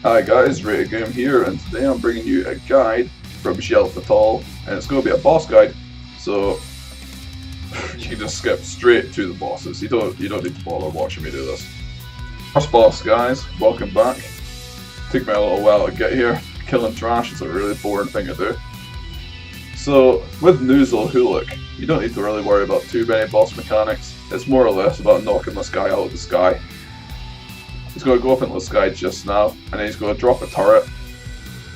Hi guys, Rated Game here, and today I'm bringing you a guide from Xelphatol, and it's going to be a boss guide, so you can just skip straight to the bosses. You don't need to bother watching me do this. First boss, guys, welcome back. Took me a little while to get here. Killing trash is a really boring thing to do. So with Xelphatol, you don't need to really worry about too many boss mechanics. It's more or less about knocking this guy out of the sky. He's going to go up into the sky just now, and then he's going to drop a turret.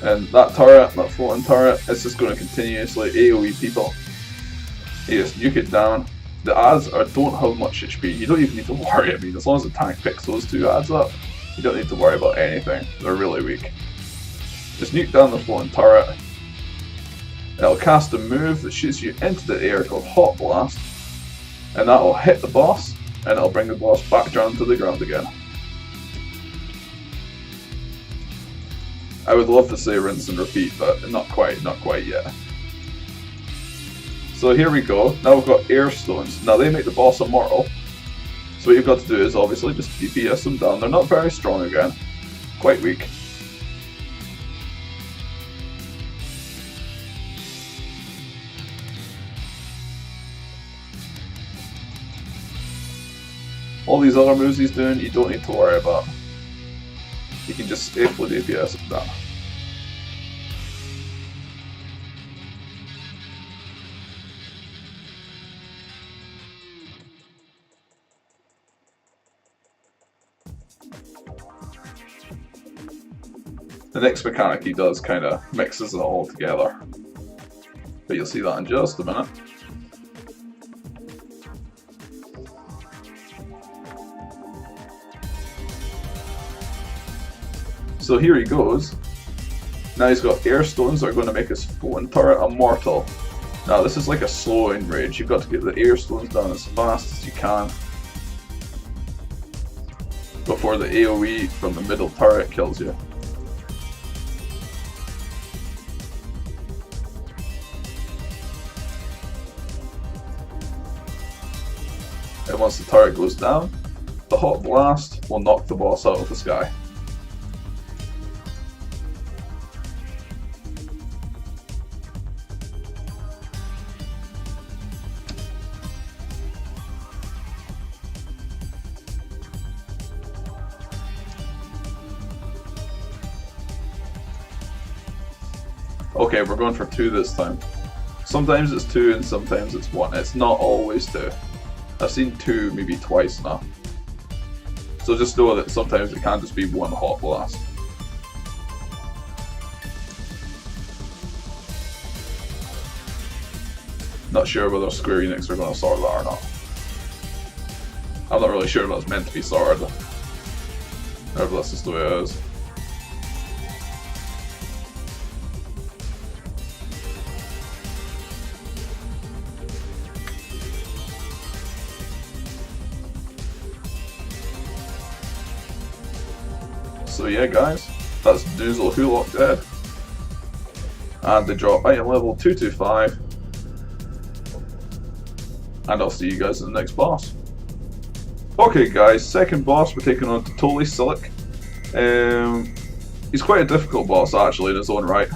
And that floating turret, is just going to continuously AoE people. You just nuke it down. The ads don't have much HP. You don't even need to worry. I mean, as long as the tank picks those two ads up, you don't need to worry about anything. They're really weak. Just nuke down the floating turret. It'll cast a move that shoots you into the air called Hot Blast, and that will hit the boss, and it'll bring the boss back down to the ground again. I would love to say rinse and repeat, but not quite yet. So here we go. Now we've got air stones. Now they make the boss immortal. So what you've got to do is obviously just DPS them down. They're not very strong again. Quite weak. All these other moves he's doing, you don't need to worry about. You can just safely DPS it down. The next mechanic he does kind of mixes it all together. But you'll see that in just a minute. So here he goes. Now he's got air stones that are going to make his floating turret immortal. Now this is like a slow enrage. You've got to get the air stones down as fast as you can before the AoE from the middle turret kills you. And once the turret goes down, the Hot Blast will knock the boss out of the sky. Okay, we're going for 2 this time. Sometimes it's 2 and sometimes it's 1. It's not always 2. I've seen 2 maybe twice now. So just know that sometimes it can just be 1 Hot Blast. Not sure whether Square Enix are going to sword that or not. I'm not really sure if that's meant to be sword. Or if that's just the way it is. So yeah guys, that's Xelphatol dead. And they drop item level 225. And I'll see you guys in the next boss. Okay guys, second boss we're taking on Totally Silic. He's quite a difficult boss actually in his own right.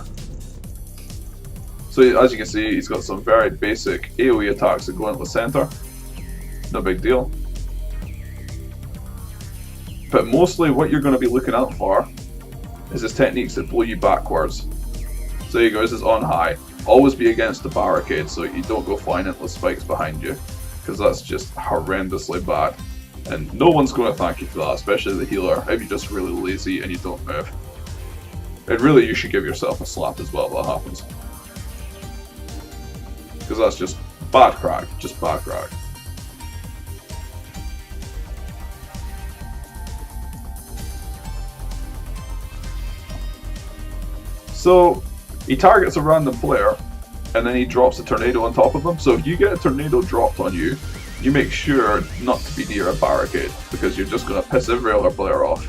So as you can see, he's got some very basic AoE attacks that go into the center. No big deal. But mostly what you're going to be looking out for is his techniques that blow you backwards. So he goes is on high. Always be against the barricade so you don't go flying into the spikes behind you, because that's just horrendously bad. And no one's going to thank you for that, especially the healer, if you're just really lazy and you don't move. And really you should give yourself a slap as well if that happens. Because that's just bad crack, just bad crack. So he targets a random player and then he drops a tornado on top of them. So if you get a tornado dropped on you, you make sure not to be near a barricade because you're just going to piss every other player off.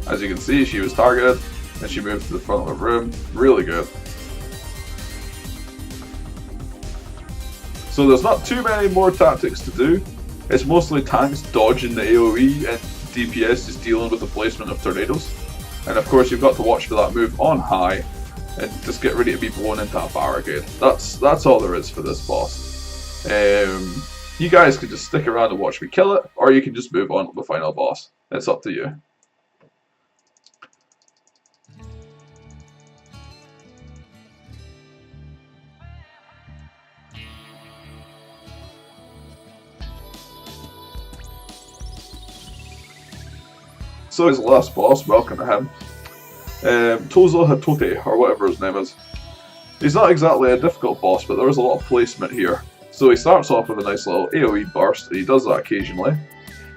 As you can see, she was targeted and she moved to the front of the room. Really good. So there's not too many more tactics to do. It's mostly tanks dodging the AoE and DPS, just dealing with the placement of tornadoes. And of course you've got to watch for that move on high, and just get ready to be blown into a barricade. That's all there is for this boss. You guys can just stick around and watch me kill it, or you can just move on to the final boss. It's up to you. So he's the last boss, welcome to him. Tozo Hatote, or whatever his name is. He's not exactly a difficult boss, but there is a lot of placement here. So he starts off with a nice little AoE burst, and he does that occasionally.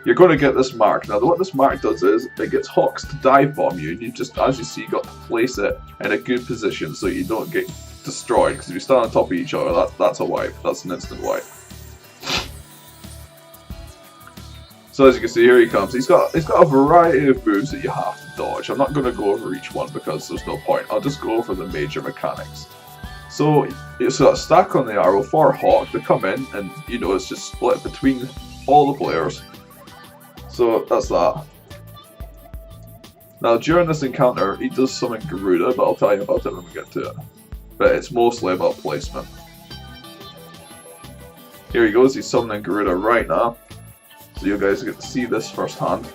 You're going to get this mark. Now what this mark does is, it gets Hawks to dive bomb you, and you just, as you see, got to place it in a good position so you don't get destroyed, because if you stand on top of each other, that's a wipe. That's an instant wipe. So as you can see, here he comes. He's got a variety of moves that you have to dodge. I'm not going to go over each one because there's no point. I'll just go over the major mechanics. So it's got a stack on the arrow for Hawk to come in, and you know it's just split between all the players. So that's that. Now during this encounter, he does summon Garuda, but I'll tell you about it when we get to it. But it's mostly about placement. Here he goes. He's summoning Garuda right now. So you guys get to see this firsthand,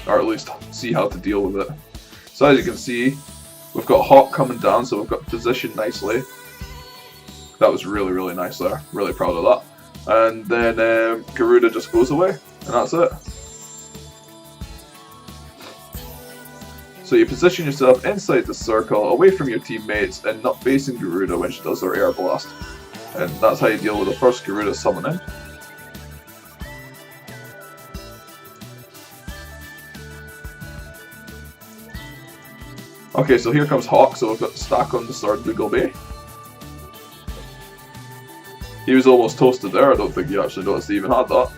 or at least see how to deal with it. So as you can see, we've got Hawk coming down, so we've got positioned nicely. That was really, really nice there. Really proud of that. And then Garuda just goes away, and that's it. So you position yourself inside the circle, away from your teammates, and not facing Garuda when she does her air blast. And that's how you deal with the first Garuda summoning. Okay, so here comes Hawk, so we've got the stack on the sword to go by. He was almost toasted there, I don't think you actually noticed he even had that.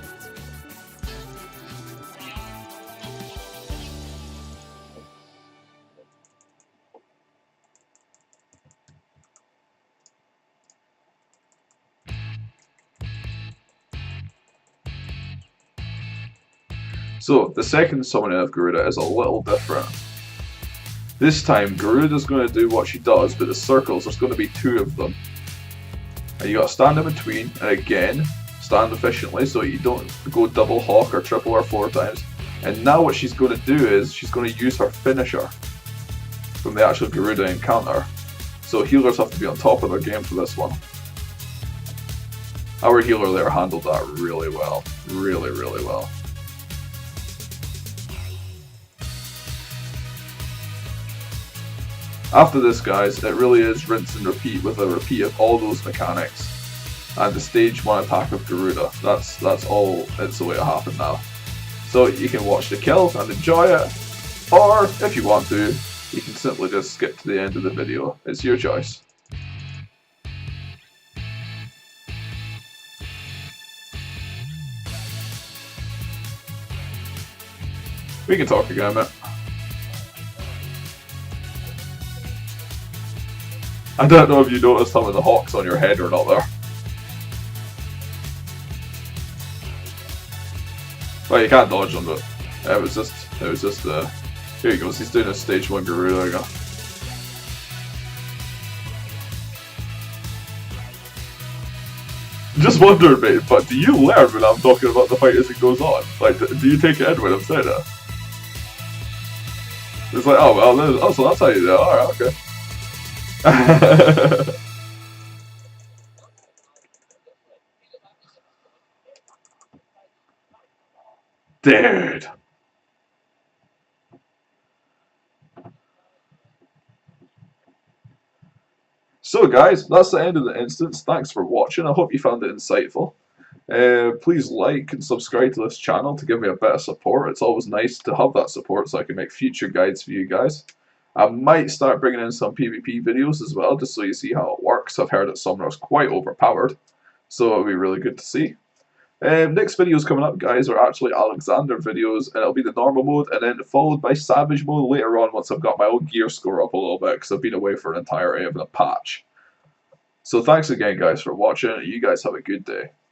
So, the second summoning of Garuda is a little different. This time, Garuda's going to do what she does, but the circles, there's going to be 2 of them. And you got to stand in between, and again, stand efficiently so you don't go double Hawk or triple or 4 times. And now what she's going to do is, she's going to use her finisher from the actual Garuda encounter. So healers have to be on top of their game for this one. Our healer there handled that really well. Really, really well. After this, guys, it really is rinse and repeat with a repeat of all those mechanics. And the stage 1 attack of Garuda. That's all it's the way to happen now. So you can watch the kills and enjoy it. Or, if you want to, you can simply just skip to the end of the video. It's your choice. We can talk again, mate. I don't know if you noticed some of the Hawks on your head or not there. Well, you can't dodge them, but it was just, here he goes, he's doing a stage 1 Garuda, there you go. Just wondering, mate, but do you learn when I'm talking about the fight as it goes on? Like, do you take it in when I'm saying it? It's like, oh well, so that's how you do it, alright, okay. Dude. So guys, that's the end of the instance. Thanks for watching. I hope you found it insightful. Please like and subscribe to this channel to give me a bit of support. It's always nice to have that support so I can make future guides for you guys. I might start bringing in some PvP videos as well, just so you see how it works. I've heard that Summoner's quite overpowered, so it'll be really good to see. Next videos coming up, guys, are actually Alexander videos, and it'll be the normal mode, and then followed by Savage mode later on once I've got my own gear score up a little bit, because I've been away for an entire day of a patch. So thanks again, guys, for watching. You guys have a good day.